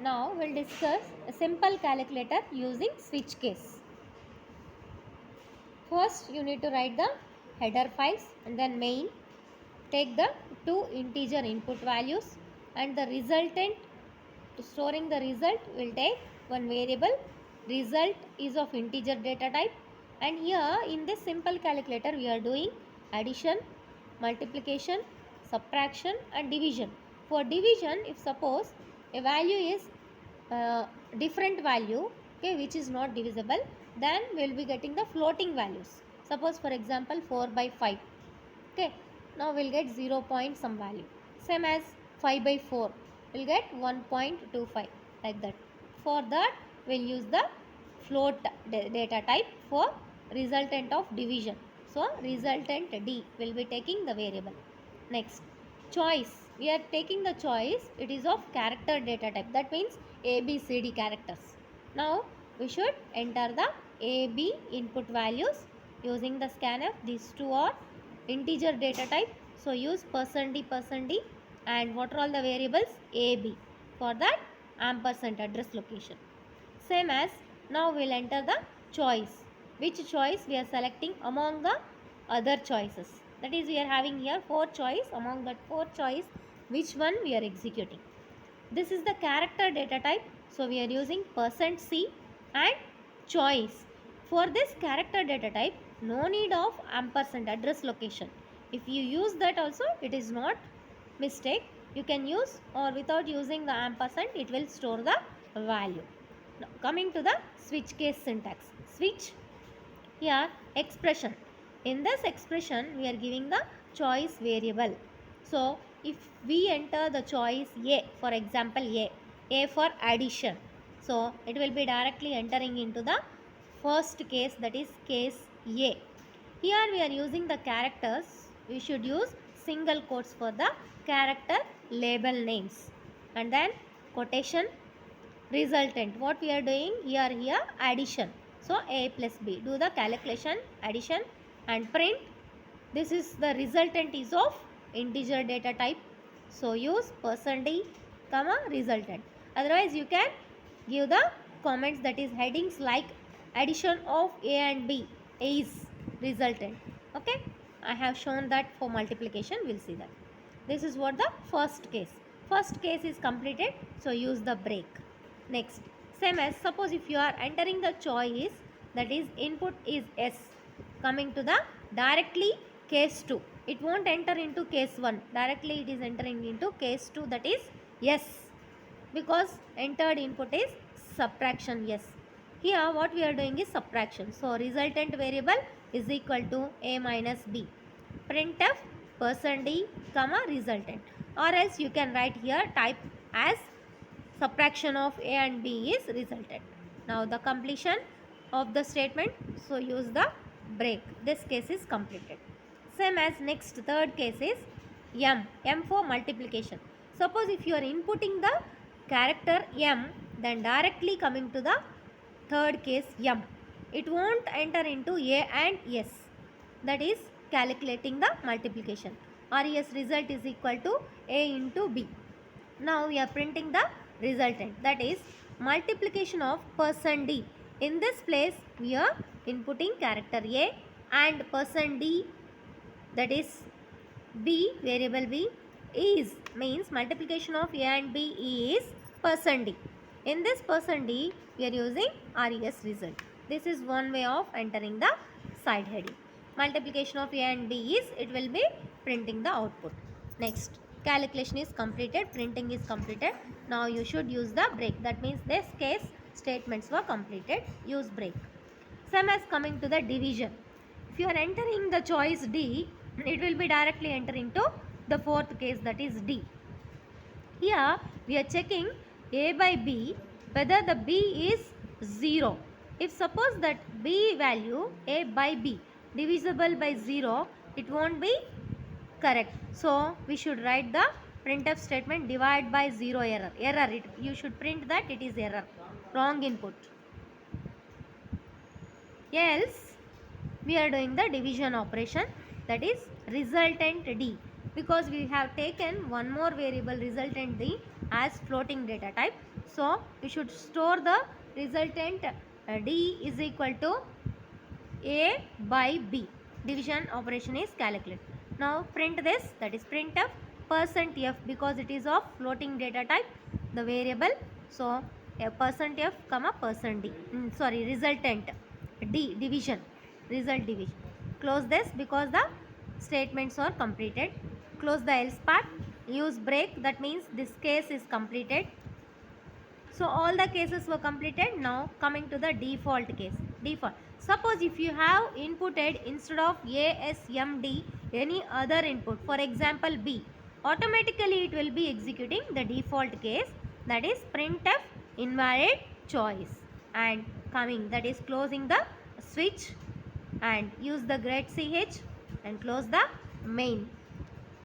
Now we'll discuss a simple calculator using switch case. First you need to write the header files and then main. Take the two integer input values and the resultant. To storing the result will take one variable. Result is of integer data type, and here in this simple calculator we are doing addition, multiplication, subtraction and division. For division, if suppose a value is different value, okay, which is not divisible, then we will be getting the floating values. Suppose for example 4 by 5, okay, now we will get 0 point some value. Same as 5 by 4, we will get 1.25, like that. For that we will use the float data type for resultant of division. So resultant D will be taking the variable. Next, choice. We are taking the choice, it is of character data type, that means A, B, C, D characters. Now we should enter the A, B input values using the scanf. These two are integer data type, so use %d and what are all the variables? A, B. For that ampersand address location. Same as now we will enter the choice. Which choice we are selecting among the other choices? That is, we are having here 4 choice. Among that 4 choice, which one we are executing? This is the character data type, so we are using %c and choice. For this character data type, no need of ampersand address location. If you use that also, it is not mistake. You can use, or without using the ampersand, it will store the value. Now, coming to the switch case syntax. Switch, here expression. In this expression, we are giving the choice variable. So, if we enter the choice A, for example A for addition. So, it will be directly entering into the first case, that is case A. Here we are using the characters. We should use single quotes for the character label names. And then quotation, resultant. What we are doing here addition. So A plus B. Do the calculation, addition and print. This is the resultant is of integer data type. So use %d, resultant. Otherwise you can give the comments, that is headings like addition of A and B is resultant. Okay. I have shown that for multiplication. We'll see that. This is what the first case. First case is completed. So use the break. Next, same as suppose if you are entering the choice, that is input is S, coming to the directly case 2. It won't enter into case 1. Directly it is entering into case 2, that is yes, because entered input is subtraction yes. Here what we are doing is subtraction. So resultant variable is equal to A minus B. Printf %d, resultant. Or else you can write here type as subtraction of A and B is resultant. Now the completion of the statement, so use the break. This case is completed. Same as next third case is M for multiplication. Suppose if you are inputting the character M, then directly coming to the third case M, it won't enter into A and S, that is calculating the multiplication. RES result is equal to A into B. Now we are printing the resultant, that is multiplication of %d. In this place we are inputting character A and %d, that is B, variable B is, means multiplication of A and B is %d. In this %d we are using RES result. This is one way of entering the side heading. Multiplication of A and B is, it will be printing the output. Next, calculation is completed, printing is completed. Now you should use the break. That means this case statements were completed. Use break. Same as coming to the division. If you are entering the choice D, it will be directly entering to the fourth case, that is D. Here we are checking A by B, whether the B is 0. If suppose that B value A by B divisible by 0, it won't be correct. So we should write the printf statement divide by 0 error. You should print that it is error, wrong input. Else we are doing the division operation, that is resultant D, because we have taken one more variable resultant D. as floating data type. So we should store the resultant D is equal to A by B. Division operation is calculated. Now print this, that is printf %f, because it is of floating data type, the variable. So a %f comma %d, sorry, resultant D, division, result division. Close this because the statements are completed. Close the else part. Use break, that means this case is completed. So all the cases were completed. Now coming to the default case. Default. Suppose if you have inputted instead of ASMD any other input, for example B, automatically it will be executing the default case, that is printf invalid choice, and coming, that is closing the switch and use the grad ch and close the main.